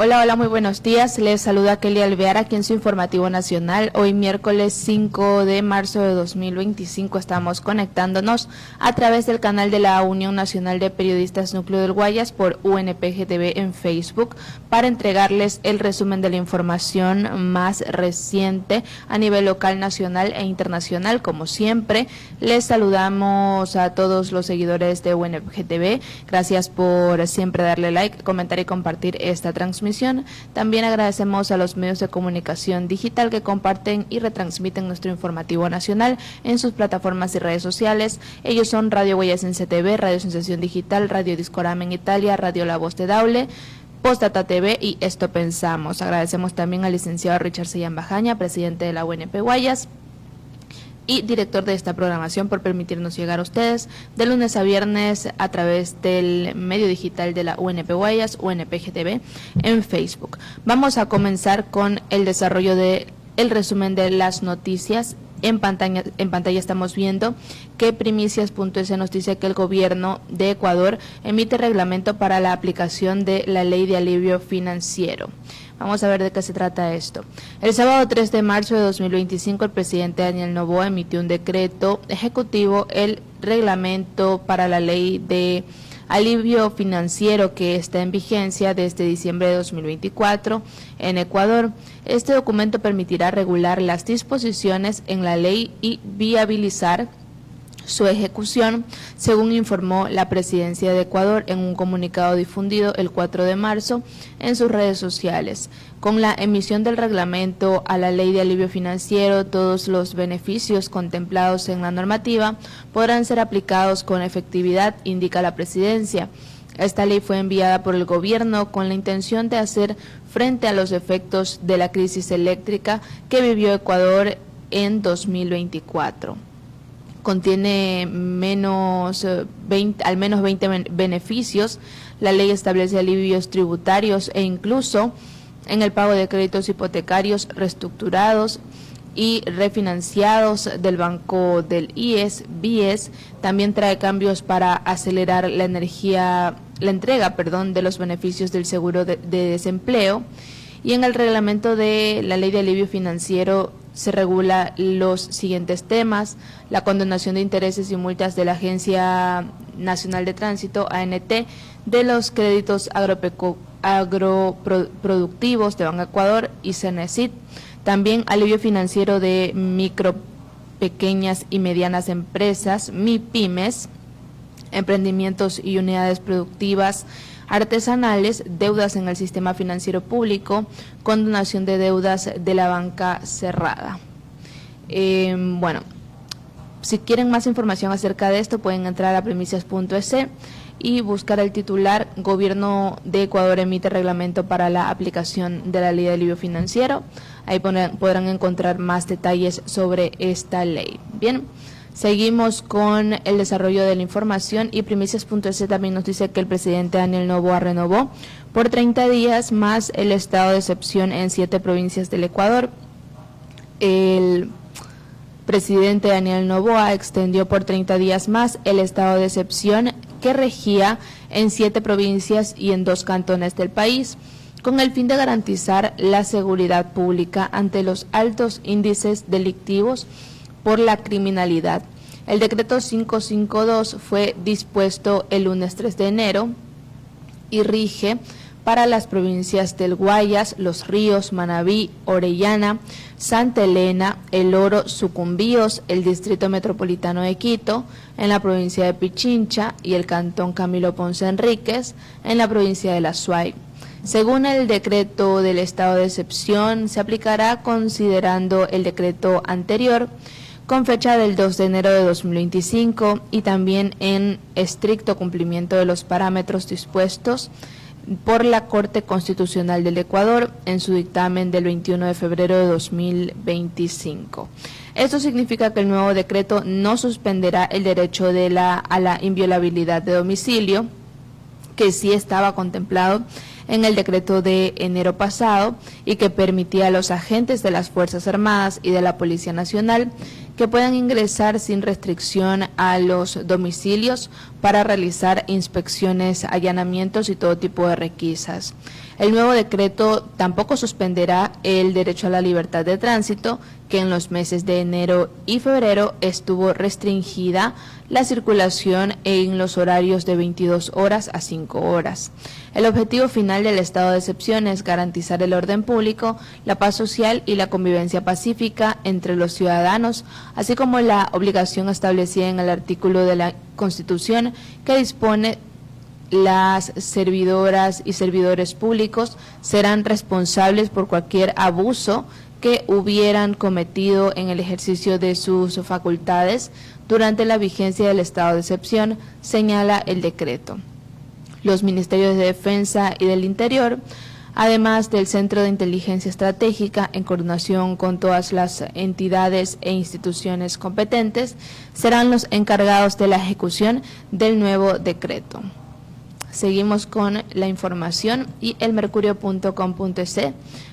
Hola, hola, muy buenos días. Les saluda Kelly Alvear aquí en su informativo nacional. Hoy miércoles 5 de marzo de 2025 estamos conectándonos a través del canal de la Unión Nacional de Periodistas Núcleo del Guayas por UNPG-TV en Facebook para entregarles el resumen de la información más reciente a nivel local, nacional e internacional. Como siempre, les saludamos a todos los seguidores de UNPG-TV. Gracias por siempre darle like, comentar y compartir esta transmisión. También agradecemos a los medios de comunicación digital que comparten y retransmiten nuestro informativo nacional en sus plataformas y redes sociales. Ellos son Radio Guayasense TV, Radio Sensación Digital, Radio Discorama en Italia, Radio La Voz de Daule, Postdata TV y Esto Pensamos. Agradecemos también al licenciado Richard Sellán Bajaña, presidente de la UNP Guayas y director de esta programación, por permitirnos llegar a ustedes de lunes a viernes a través del medio digital de la UNP Guayas, UNPG-TV en Facebook. Vamos a comenzar con el desarrollo de el resumen de las noticias. En pantalla estamos viendo que Primicias.es nos dice que el gobierno de Ecuador emite reglamento para la aplicación de la ley de alivio financiero. Vamos a ver de qué se trata esto. El sábado 3 de marzo de 2025, el presidente Daniel Noboa emitió un decreto ejecutivo, el reglamento para la ley de alivio financiero que está en vigencia desde diciembre de 2024 en Ecuador. Este documento permitirá regular las disposiciones en la ley y viabilizar su ejecución, según informó la Presidencia de Ecuador en un comunicado difundido el 4 de marzo en sus redes sociales. Con la emisión del reglamento a la ley de alivio financiero, todos los beneficios contemplados en la normativa podrán ser aplicados con efectividad, indica la Presidencia. Esta ley fue enviada por el gobierno con la intención de hacer frente a los efectos de la crisis eléctrica que vivió Ecuador en 2024. Contiene al menos 20 beneficios. La ley establece alivios tributarios e incluso en el pago de créditos hipotecarios reestructurados y refinanciados del Banco del IES, BIES. También trae cambios para acelerar la entrega de los beneficios del seguro de desempleo. Y en el reglamento de la ley de alivio financiero se regula los siguientes temas: la condonación de intereses y multas de la Agencia Nacional de Tránsito, ANT, de los créditos agroproductivos de Banco Ecuador y Cenesit. También alivio financiero de micro, pequeñas y medianas empresas, MIPYMES, emprendimientos y unidades productivas artesanales, deudas en el sistema financiero público, condonación de deudas de la banca cerrada. Bueno, si quieren más información acerca de esto, pueden entrar a Primicias.es y buscar el titular: Gobierno de Ecuador emite reglamento para la aplicación de la ley de alivio financiero. Ahí podrán encontrar más detalles sobre esta ley. Bien, seguimos con el desarrollo de la información y Primicias.es también nos dice que el presidente Daniel Noboa renovó por 30 días más el estado de excepción en 7 provincias del Ecuador. El presidente Daniel Noboa extendió por 30 días más el estado de excepción que regía en 7 provincias y en 2 cantones del país, con el fin de garantizar la seguridad pública ante los altos índices delictivos por la criminalidad. El decreto 552 fue dispuesto el lunes 3 de enero y rige para las provincias del Guayas, Los Ríos, Manabí, Orellana, Santa Elena, El Oro, Sucumbíos, el Distrito Metropolitano de Quito, en la provincia de Pichincha y el Cantón Camilo Ponce Enríquez, en la provincia de La Suay. Según el decreto del estado de excepción, se aplicará considerando el decreto anterior, con fecha del 2 de enero de 2025 y también en estricto cumplimiento de los parámetros dispuestos por la Corte Constitucional del Ecuador en su dictamen del 21 de febrero de 2025. Esto significa que el nuevo decreto no suspenderá el derecho a la inviolabilidad de domicilio, que sí estaba contemplado en el decreto de enero pasado y que permitía a los agentes de las Fuerzas Armadas y de la Policía Nacional que puedan ingresar sin restricción a los domicilios para realizar inspecciones, allanamientos y todo tipo de requisas. El nuevo decreto tampoco suspenderá el derecho a la libertad de tránsito, que en los meses de enero y febrero estuvo restringida la circulación en los horarios de 22 horas a 5 horas. El objetivo final del estado de excepción es garantizar el orden público, la paz social y la convivencia pacífica entre los ciudadanos, así como la obligación establecida en el artículo de la Constitución que dispone las servidoras y servidores públicos serán responsables por cualquier abuso que hubieran cometido en el ejercicio de sus facultades durante la vigencia del estado de excepción, señala el decreto. Los Ministerios de Defensa y del Interior, además del Centro de Inteligencia Estratégica, en coordinación con todas las entidades e instituciones competentes, serán los encargados de la ejecución del nuevo decreto. Seguimos con la información y el mercurio.com.es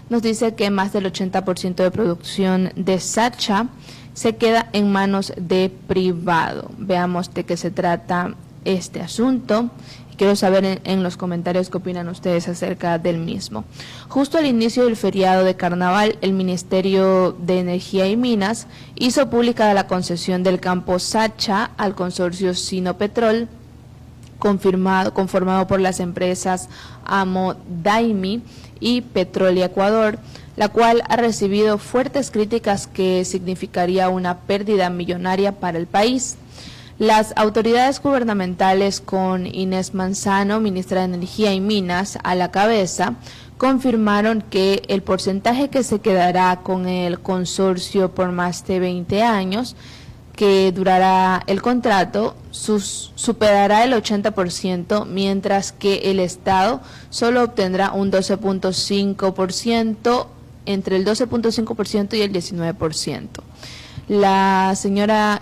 nos dice que más del 80% de producción de Sacha se queda en manos de privado. Veamos de qué se trata este asunto. Quiero saber en los comentarios qué opinan ustedes acerca del mismo. Justo al inicio del feriado de Carnaval, el Ministerio de Energía y Minas hizo pública la concesión del campo Sacha al consorcio Sinopetrol, conformado por las empresas Amo Daimi y Petrolia Ecuador, la cual ha recibido fuertes críticas que significaría una pérdida millonaria para el país. Las autoridades gubernamentales, con Inés Manzano, ministra de Energía y Minas, a la cabeza, confirmaron que el porcentaje que se quedará con el consorcio por más de 20 años que durará el contrato superará el 80%, mientras que el Estado solo obtendrá un 12.5%, entre el 12.5% y el 19%.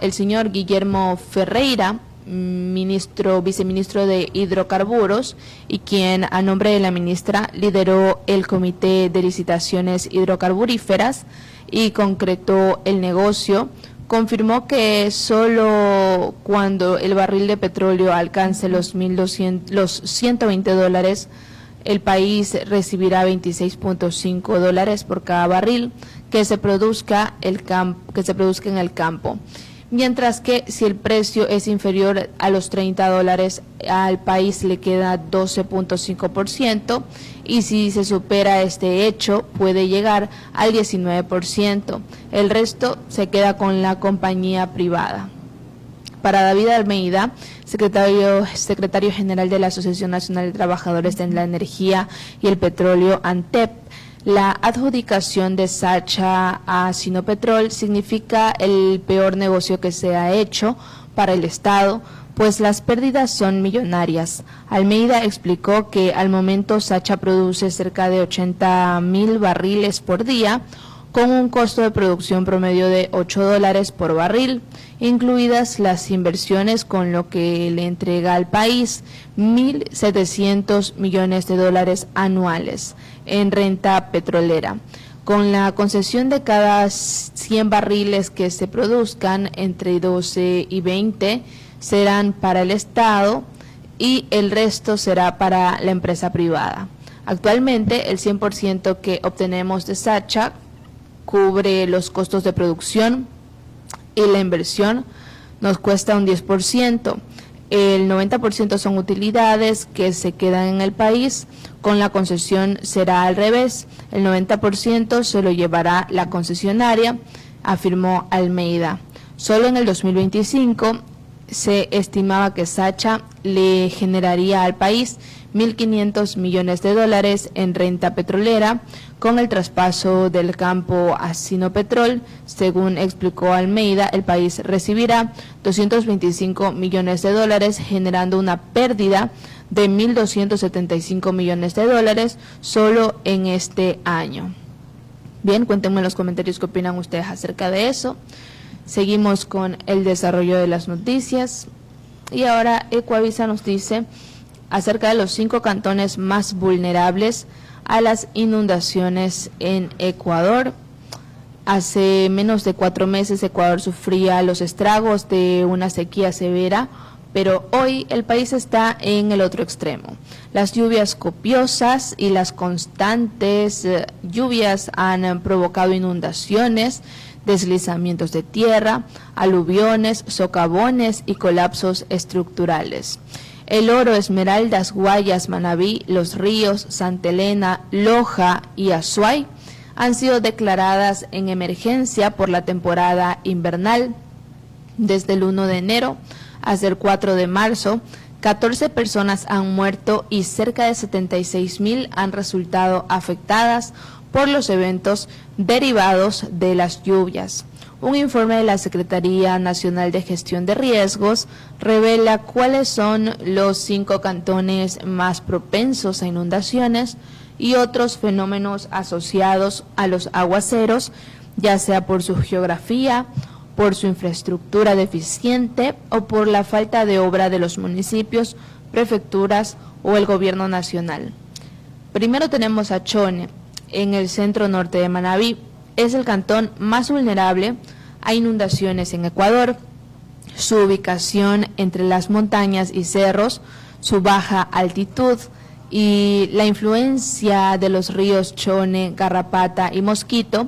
El señor Guillermo Ferreira, viceministro de Hidrocarburos, y quien a nombre de la ministra lideró el Comité de Licitaciones Hidrocarburíferas y concretó el negocio, confirmó que solo cuando el barril de petróleo alcance los $120, el país recibirá $26.5 por cada barril que se produzca en el campo. Mientras que si el precio es inferior a los $30, al país le queda 12.5%, y si se supera este hecho puede llegar al 19%. El resto se queda con la compañía privada. Para David Almeida, secretario general de la Asociación Nacional de Trabajadores de la Energía y el Petróleo, ANTEP, la adjudicación de Sacha a Sinopetrol significa el peor negocio que se ha hecho para el Estado, pues las pérdidas son millonarias. Almeida explicó que al momento Sacha produce cerca de 80,000 barriles por día, con un costo de producción promedio de $8 por barril, incluidas las inversiones, con lo que le entrega al país $1.700 millones anuales en renta petrolera. Con la concesión de cada 100 barriles que se produzcan, entre 12 y 20 serán para el Estado y el resto será para la empresa privada. Actualmente el 100% que obtenemos de Sacha cubre los costos de producción y la inversión nos cuesta un 10%. El 90% son utilidades que se quedan en el país. Con la concesión será al revés, el 90% se lo llevará la concesionaria, afirmó Almeida. Solo en el 2025 se estimaba que Sacha le generaría al país $1.500 millones en renta petrolera con el traspaso del campo a Sinopetrol. Según explicó Almeida, el país recibirá $225 millones generando una pérdida de $1.275 millones solo en este año. Bien, cuéntenme en los comentarios qué opinan ustedes acerca de eso. Seguimos con el desarrollo de las noticias y ahora Ecuavisa nos dice acerca de los 5 cantones más vulnerables a las inundaciones en Ecuador. Hace menos de 4 meses Ecuador sufría los estragos de una sequía severa, pero hoy el país está en el otro extremo. Las lluvias copiosas y las constantes lluvias han provocado inundaciones, deslizamientos de tierra, aluviones, socavones y colapsos estructurales. El Oro, Esmeraldas, Guayas, Manabí, Los Ríos, Santa Elena, Loja y Azuay han sido declaradas en emergencia por la temporada invernal. Desde el 1 de enero hasta el 4 de marzo, 14 personas han muerto y cerca de 76,000 han resultado afectadas por los eventos derivados de las lluvias. Un informe de la Secretaría Nacional de Gestión de Riesgos revela cuáles son los 5 cantones más propensos a inundaciones y otros fenómenos asociados a los aguaceros, ya sea por su geografía, por su infraestructura deficiente o por la falta de obra de los municipios, prefecturas o el gobierno nacional. Primero tenemos a Chone, en el centro norte de Manabí. Es el cantón más vulnerable a inundaciones en Ecuador. Su ubicación entre las montañas y cerros, su baja altitud y la influencia de los ríos Chone, Garrapata y Mosquito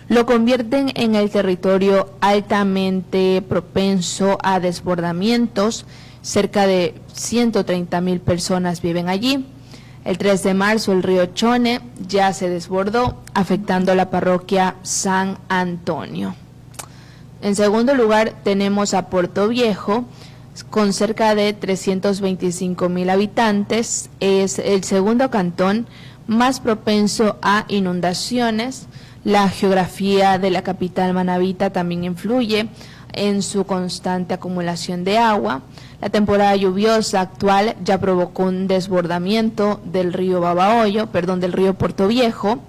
lo convierten en el territorio altamente propenso a desbordamientos. Cerca de 130,000 personas viven allí. El 3 de marzo el río Chone ya se desbordó, afectando la parroquia San Antonio. En segundo lugar tenemos a Puerto Viejo, con cerca de 325,000 habitantes. Es el segundo cantón más propenso a inundaciones. La geografía de la capital manabita también influye en su constante acumulación de agua. La temporada lluviosa actual ya provocó un desbordamiento del río del río Puerto Viejo,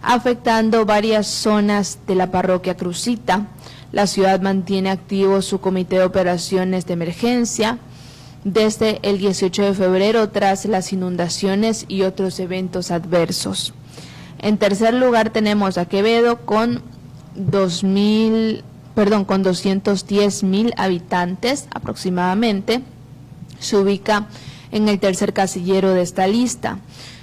afectando varias zonas de la parroquia Crucita. La ciudad mantiene activo su comité de operaciones de emergencia desde el 18 de febrero tras las inundaciones y otros eventos adversos. En tercer lugar tenemos a Quevedo con 210,000 habitantes aproximadamente. Se ubica en el tercer casillero de esta lista.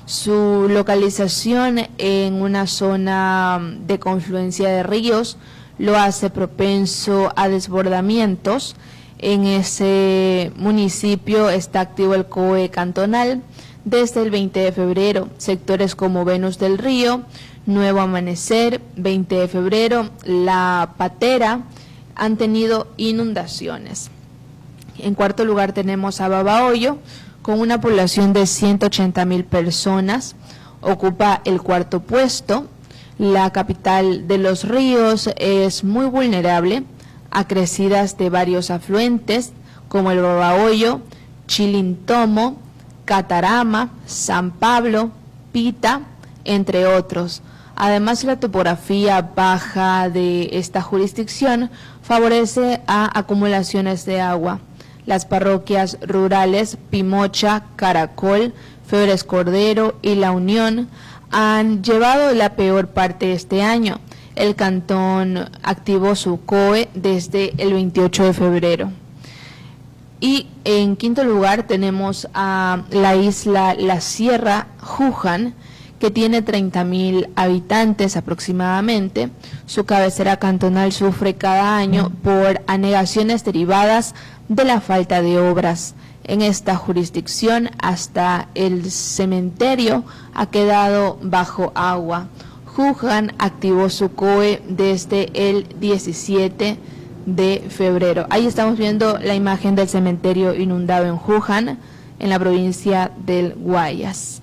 Su localización en una zona de confluencia de ríos lo hace propenso a desbordamientos. En ese municipio está activo el COE cantonal desde el 20 de febrero. Sectores como Venus del Río, Nuevo Amanecer, 20 de febrero, La Patera han tenido inundaciones. En cuarto lugar tenemos a Babahoyo, con una población de 180,000 personas, ocupa el cuarto puesto. La capital de Los Ríos es muy vulnerable a crecidas de varios afluentes como el Babahoyo, Chilintomo, Catarama, San Pablo, Pita, entre otros. Además, la topografía baja de esta jurisdicción favorece a acumulaciones de agua. Las parroquias rurales Pimocha, Caracol, Febres Cordero y La Unión han llevado la peor parte este año. El cantón activó su COE desde el 28 de febrero. Y en quinto lugar tenemos a la isla La Sierra, Juján, que tiene 30,000 habitantes aproximadamente. Su cabecera cantonal sufre cada año por anegaciones derivadas de la falta de obras. En esta jurisdicción hasta el cementerio ha quedado bajo agua. Juján activó su COE desde el 17 de febrero. Ahí estamos viendo la imagen del cementerio inundado en Juján, en la provincia del Guayas.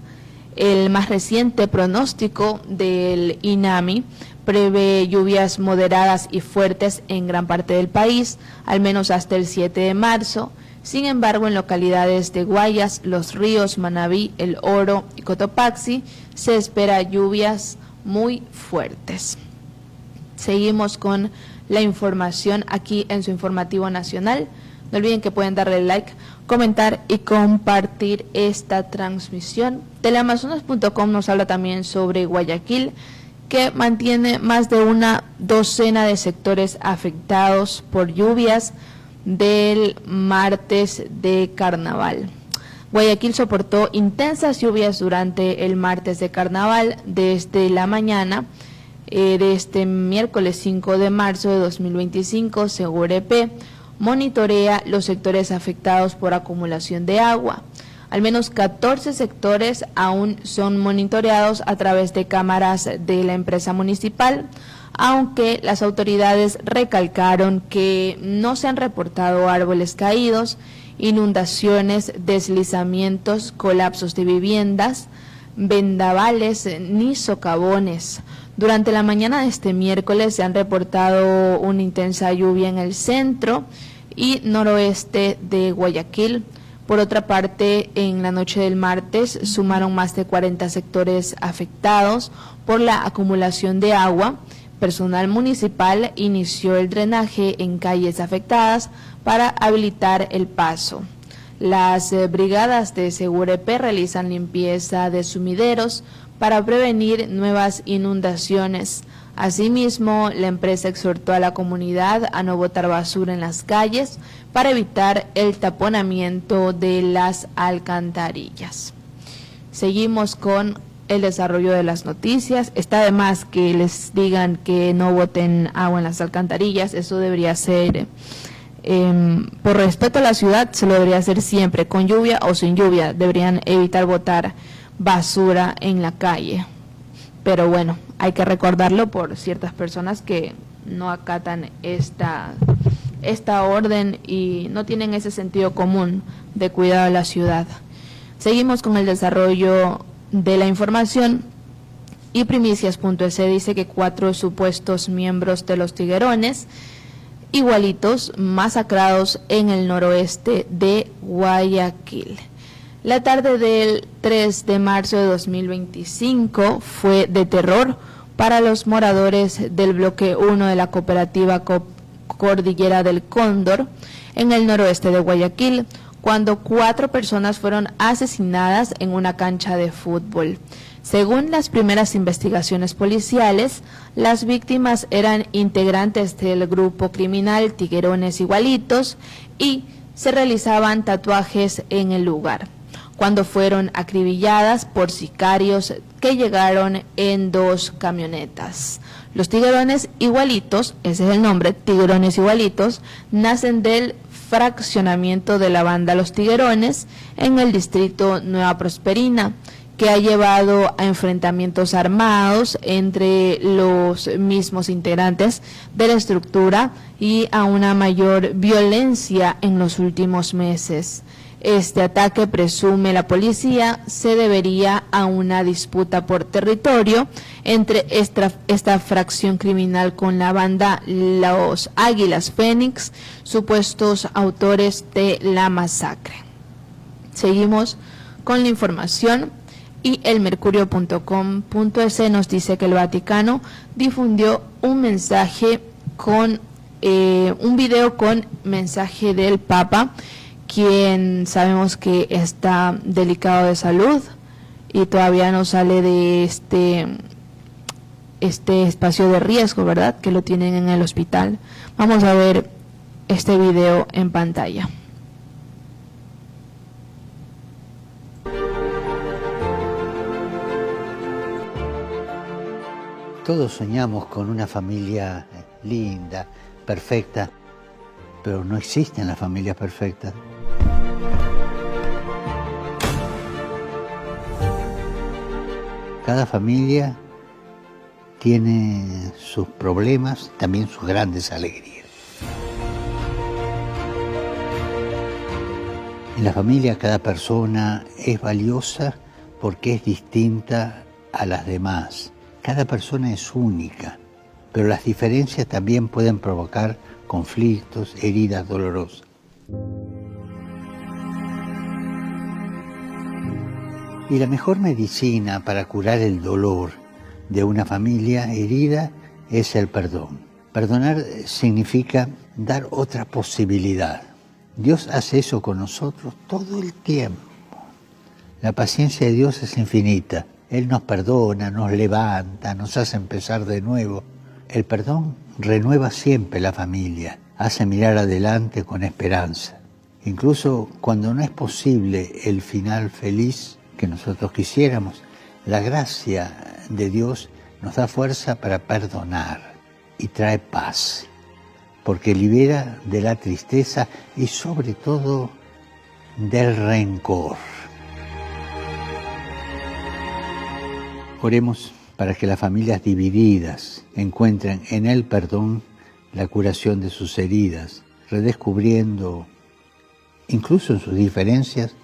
El más reciente pronóstico del INAMI prevé lluvias moderadas y fuertes en gran parte del país, al menos hasta el 7 de marzo. Sin embargo, en localidades de Guayas, Los Ríos, Manabí, El Oro y Cotopaxi se espera lluvias muy fuertes. Seguimos con la información aquí en su informativo nacional. No olviden que pueden darle like, comentar y compartir esta transmisión. Teleamazonas.com nos habla también sobre Guayaquil, que mantiene más de una docena de sectores afectados por lluvias del martes de carnaval. Guayaquil soportó intensas lluvias durante el martes de carnaval desde la mañana de este miércoles 5 de marzo de 2025. Segurep monitorea los sectores afectados por acumulación de agua. Al menos 14 sectores aún son monitoreados a través de cámaras de la empresa municipal, aunque las autoridades recalcaron que no se han reportado árboles caídos, inundaciones, deslizamientos, colapsos de viviendas, vendavales ni socavones. Durante la mañana de este miércoles se han reportado una intensa lluvia en el centro y noroeste de Guayaquil. Por otra parte, en la noche del martes sumaron más de 40 sectores afectados por la acumulación de agua. Personal municipal inició el drenaje en calles afectadas para habilitar el paso. Las brigadas de Segurep realizan limpieza de sumideros para prevenir nuevas inundaciones. Asimismo, la empresa exhortó a la comunidad a no botar basura en las calles para evitar el taponamiento de las alcantarillas. Seguimos con el desarrollo de las noticias. Está de más que les digan que no boten agua en las alcantarillas. Eso debería ser, por respeto a la ciudad, se lo debería hacer siempre, con lluvia o sin lluvia. Deberían evitar botar basura en la calle. Pero bueno, hay que recordarlo por ciertas personas que no acatan esta orden y no tienen ese sentido común de cuidado de la ciudad. Seguimos con el desarrollo de la información y primicias.es dice que 4 supuestos miembros de los tiguerones igualitos masacrados en el noroeste de Guayaquil. La tarde del 3 de marzo de 2025 fue de terror para los moradores del bloque 1 de la cooperativa Cordillera del Cóndor en el noroeste de Guayaquil, cuando 4 personas fueron asesinadas en una cancha de fútbol. Según las primeras investigaciones policiales, las víctimas eran integrantes del grupo criminal Tiguerones Igualitos y se realizaban tatuajes en el lugar, cuando fueron acribilladas por sicarios que llegaron en 2 camionetas. Los Tiguerones Igualitos, ese es el nombre, Tiguerones Igualitos, nacen del fraccionamiento de la banda Los Tiguerones en el distrito Nueva Prosperina, que ha llevado a enfrentamientos armados entre los mismos integrantes de la estructura y a una mayor violencia en los últimos meses. Este ataque, presume la policía, se debería a una disputa por territorio entre esta fracción criminal con la banda Los Águilas Fénix, supuestos autores de la masacre. Seguimos con la información y el mercurio.com.es nos dice que el Vaticano difundió un mensaje con un video con mensaje del Papa, quien sabemos que está delicado de salud y todavía no sale de este espacio de riesgo, ¿verdad?, que lo tienen en el hospital. Vamos a ver este video en pantalla. Todos soñamos con una familia linda, perfecta, pero no existen las familias perfectas. Cada familia tiene sus problemas, también sus grandes alegrías. En la familia cada persona es valiosa porque es distinta a las demás. Cada persona es única, pero las diferencias también pueden provocar conflictos, heridas dolorosas. Y la mejor medicina para curar el dolor de una familia herida es el perdón. Perdonar significa dar otra posibilidad. Dios hace eso con nosotros todo el tiempo. La paciencia de Dios es infinita. Él nos perdona, nos levanta, nos hace empezar de nuevo. El perdón renueva siempre la familia, hace mirar adelante con esperanza. Incluso cuando no es posible el final feliz que nosotros quisiéramos, la gracia de Dios nos da fuerza para perdonar y trae paz, porque libera de la tristeza y sobre todo del rencor. Oremos para que las familias divididas encuentren en el perdón la curación de sus heridas, redescubriendo, incluso en sus diferencias,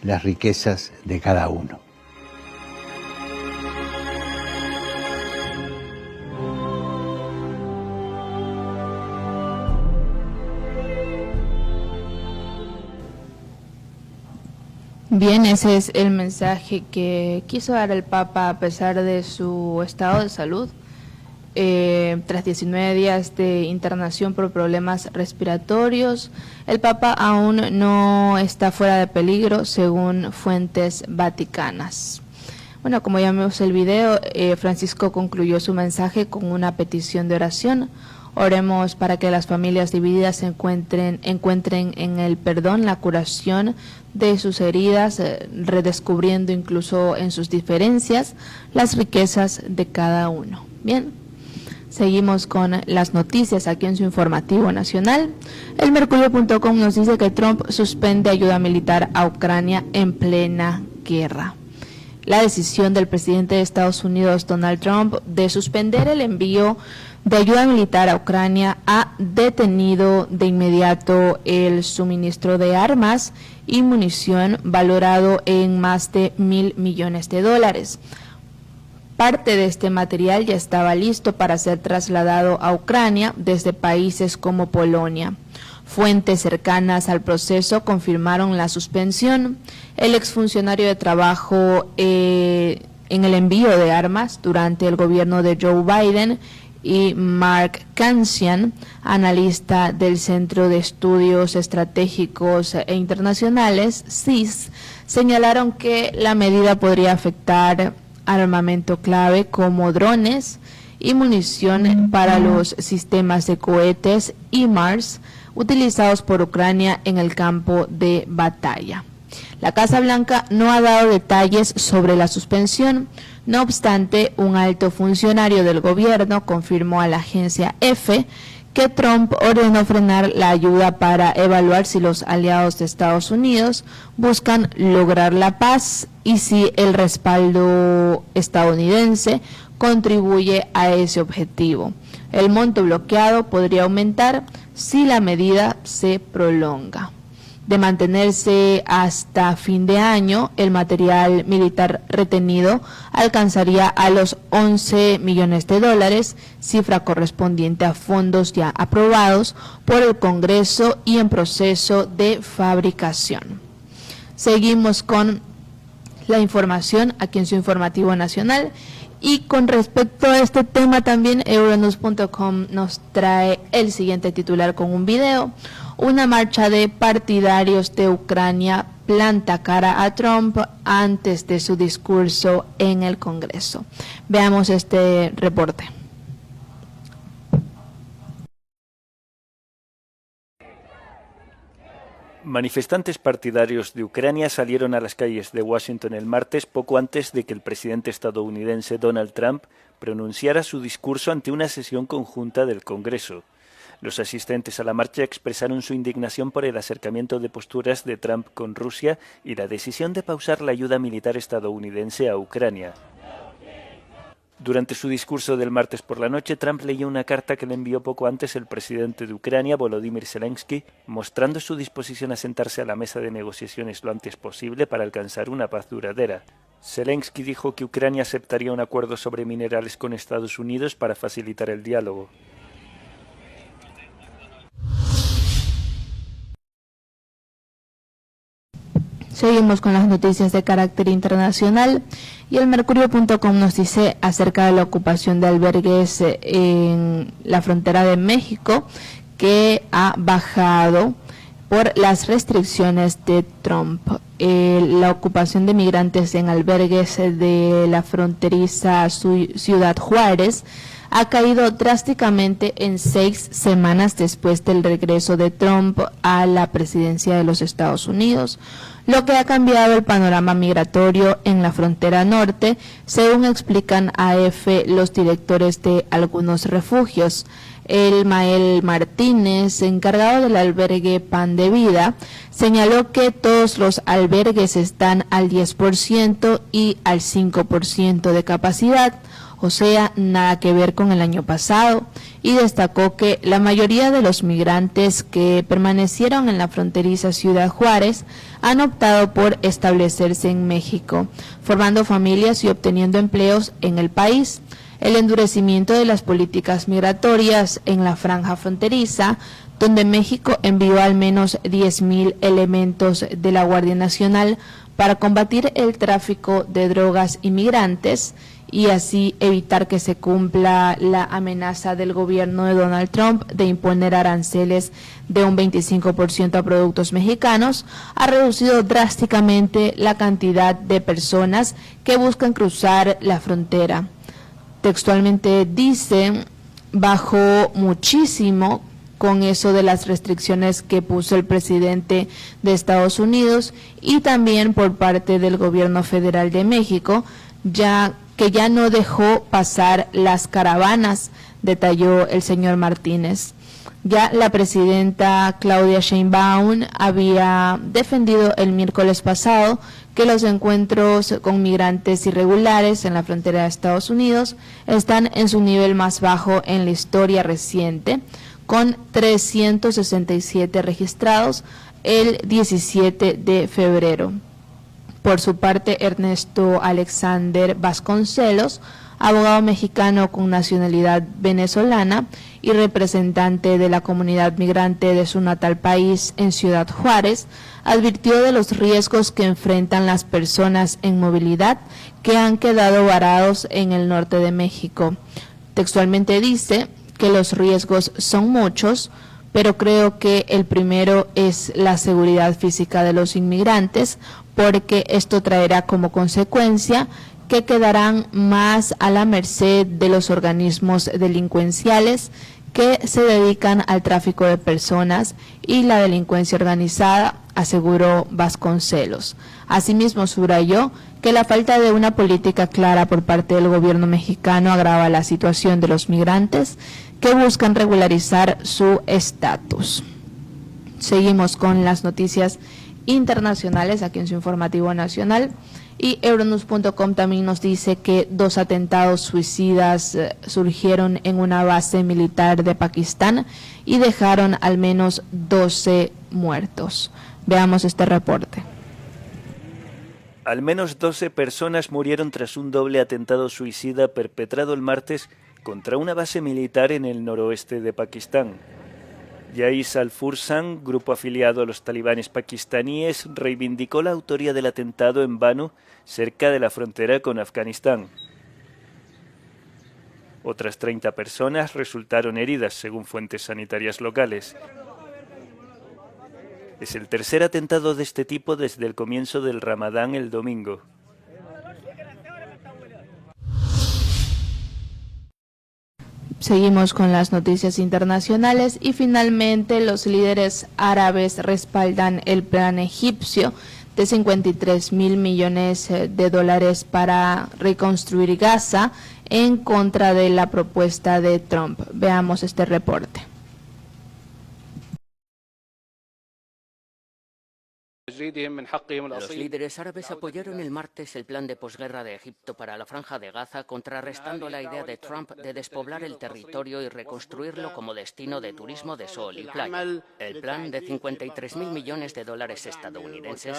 las riquezas de cada uno. Bien, ese es el mensaje que quiso dar el Papa a pesar de su estado de salud. Tras 19 días de internación por problemas respiratorios, el Papa aún no está fuera de peligro, según fuentes vaticanas. Bueno, como ya vimos el video, Francisco concluyó su mensaje con una petición de oración. Oremos para que las familias divididas encuentren en el perdón la curación de sus heridas, redescubriendo incluso en sus diferencias las riquezas de cada uno. Bien, seguimos con las noticias aquí en su informativo nacional. El Mercurio.com nos dice que Trump suspende ayuda militar a Ucrania en plena guerra. La decisión del presidente de Estados Unidos, Donald Trump, de suspender el envío de ayuda militar a Ucrania ha detenido de inmediato el suministro de armas y munición valorado en más de $1.000 millones. Parte de este material ya estaba listo para ser trasladado a Ucrania desde países como Polonia. Fuentes cercanas al proceso confirmaron la suspensión. El exfuncionario de trabajo en el envío de armas durante el gobierno de Joe Biden y Mark Cancian, analista del Centro de Estudios Estratégicos e Internacionales, CIS, señalaron que la medida podría afectar armamento clave como drones y munición para los sistemas de cohetes HIMARS utilizados por Ucrania en el campo de batalla. La Casa Blanca no ha dado detalles sobre la suspensión. No obstante, un alto funcionario del gobierno confirmó a la agencia EFE que Trump ordenó frenar la ayuda para evaluar si los aliados de Estados Unidos buscan lograr la paz y si el respaldo estadounidense contribuye a ese objetivo. El monto bloqueado podría aumentar si la medida se prolonga. De mantenerse hasta fin de año, el material militar retenido alcanzaría a los $11 millones, cifra correspondiente a fondos ya aprobados por el Congreso y en proceso de fabricación. Seguimos con la información aquí en su informativo nacional. Y con respecto a este tema también, Euronews.com nos trae el siguiente titular con un video. Una marcha de partidarios de Ucrania planta cara a Trump antes de su discurso en el Congreso. Veamos este reporte. Manifestantes partidarios de Ucrania salieron a las calles de Washington el martes poco antes de que el presidente estadounidense Donald Trump pronunciara su discurso ante una sesión conjunta del Congreso. Los asistentes a la marcha expresaron su indignación por el acercamiento de posturas de Trump con Rusia y la decisión de pausar la ayuda militar estadounidense a Ucrania. Durante su discurso del martes por la noche, Trump leyó una carta que le envió poco antes el presidente de Ucrania, Volodymyr Zelensky, mostrando su disposición a sentarse a la mesa de negociaciones lo antes posible para alcanzar una paz duradera. Zelensky dijo que Ucrania aceptaría un acuerdo sobre minerales con Estados Unidos para facilitar el diálogo. Seguimos con las noticias de carácter internacional y el Mercurio.com nos dice acerca de la ocupación de albergues en la frontera de México que ha bajado por las restricciones de Trump. La ocupación de migrantes en albergues de la fronteriza Ciudad Juárez ha caído drásticamente en 6 semanas después del regreso de Trump a la presidencia de los Estados Unidos, lo que ha cambiado el panorama migratorio en la frontera norte, según explican a EFE los directores de algunos refugios. Elmael Martínez, encargado del albergue Pan de Vida, señaló que todos los albergues están al 10% y al 5% de capacidad, o sea, nada que ver con el año pasado, y destacó que la mayoría de los migrantes que permanecieron en la fronteriza Ciudad Juárez han optado por establecerse en México, formando familias y obteniendo empleos en el país. El endurecimiento de las políticas migratorias en la franja fronteriza, donde México envió al menos 10,000 elementos de la Guardia Nacional para combatir el tráfico de drogas y migrantes, y así evitar que se cumpla la amenaza del gobierno de Donald Trump de imponer aranceles de un 25% a productos mexicanos, ha reducido drásticamente la cantidad de personas que buscan cruzar la frontera. Textualmente dice, bajó muchísimo con eso de las restricciones que puso el presidente de Estados Unidos y también por parte del gobierno federal de México, ya que ya no dejó pasar las caravanas, detalló el señor Martínez. Ya la presidenta Claudia Sheinbaum había defendido el miércoles pasado que los encuentros con migrantes irregulares en la frontera de Estados Unidos están en su nivel más bajo en la historia reciente, con 367 registrados el 17 de febrero. Por su parte, Ernesto Alexander Vasconcelos, abogado mexicano con nacionalidad venezolana y representante de la comunidad migrante de su natal país en Ciudad Juárez, advirtió de los riesgos que enfrentan las personas en movilidad que han quedado varados en el norte de México. Textualmente dice que los riesgos son muchos, pero creo que el primero es la seguridad física de los inmigrantes, porque esto traerá como consecuencia que quedarán más a la merced de los organismos delincuenciales que se dedican al tráfico de personas y la delincuencia organizada, aseguró Vasconcelos. Asimismo, subrayó que la falta de una política clara por parte del gobierno mexicano agrava la situación de los migrantes que buscan regularizar su estatus. Seguimos con las noticias internacionales aquí en su informativo nacional, y Euronews.com también nos dice que 2 atentados suicidas surgieron en una base militar de Pakistán y dejaron al menos 12 muertos. Veamos este reporte. Al menos 12 personas murieron tras un doble atentado suicida perpetrado el martes contra una base militar en el noroeste de Pakistán. Jais al-Fursan, grupo afiliado a los talibanes pakistaníes, reivindicó la autoría del atentado en Banu, cerca de la frontera con Afganistán. Otras 30 personas resultaron heridas, según fuentes sanitarias locales. Es el tercer atentado de este tipo desde el comienzo del Ramadán el domingo. Seguimos con las noticias internacionales y finalmente los líderes árabes respaldan el plan egipcio de 53,000 millones de dólares para reconstruir Gaza en contra de la propuesta de Trump. Veamos este reporte. Los líderes árabes apoyaron el martes el plan de posguerra de Egipto para la Franja de Gaza, contrarrestando la idea de Trump de despoblar el territorio y reconstruirlo como destino de turismo de sol y playa. El plan de 53,000 millones de dólares estadounidenses,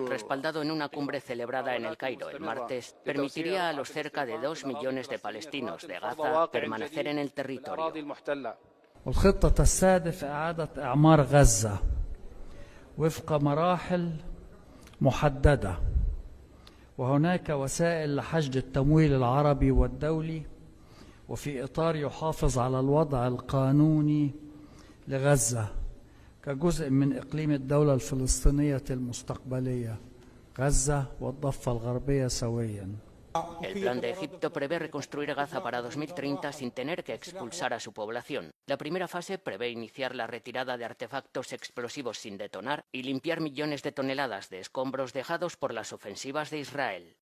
respaldado en una cumbre celebrada en El Cairo el martes, permitiría a los cerca de 2 millones de palestinos de Gaza permanecer en el territorio. وفق مراحل محددة وهناك وسائل لحشد التمويل العربي والدولي وفي إطار يحافظ على الوضع القانوني لغزة كجزء من إقليم الدولة الفلسطينية المستقبلية غزة والضفة الغربية سوياً. El plan de Egipto prevé reconstruir Gaza para 2030 sin tener que expulsar a su población. La primera fase prevé iniciar la retirada de artefactos explosivos sin detonar y limpiar millones de toneladas de escombros dejados por las ofensivas de Israel.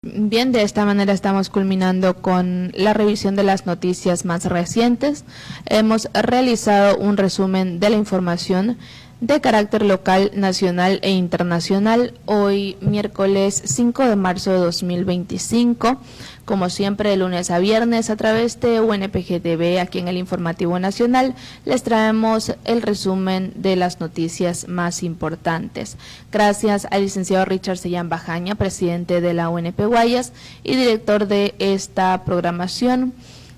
Bien, de esta manera estamos culminando con la revisión de las noticias más recientes. Hemos realizado un resumen de la información de carácter local, nacional e internacional, hoy miércoles 5 de marzo de 2025, como siempre de lunes a viernes a través de UNPG TV, aquí en el Informativo Nacional, les traemos el resumen de las noticias más importantes. Gracias al licenciado Richard Sellán Bajaña, presidente de la UNP Guayas y director de esta programación.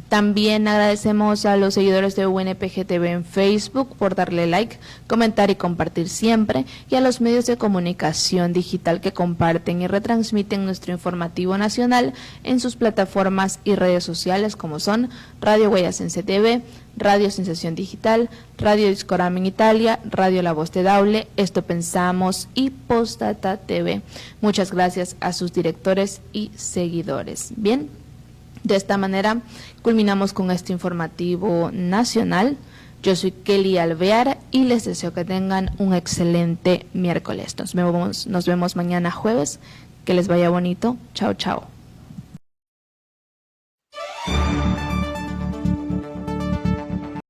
También agradecemos a los seguidores de UNPG TV en Facebook por darle like, comentar y compartir siempre, y a los medios de comunicación digital que comparten y retransmiten nuestro informativo nacional en sus plataformas y redes sociales como son Radio Guayasense TV, Radio Sensación Digital, Radio Discorama en Italia, Radio La Voz de Daule, Esto Pensamos y Postdata TV. Muchas gracias a sus directores y seguidores. Bien. De esta manera culminamos con este informativo nacional. Yo soy Kelly Alvear y les deseo que tengan un excelente miércoles. Nos vemos mañana jueves. Que les vaya bonito. Chao, chao.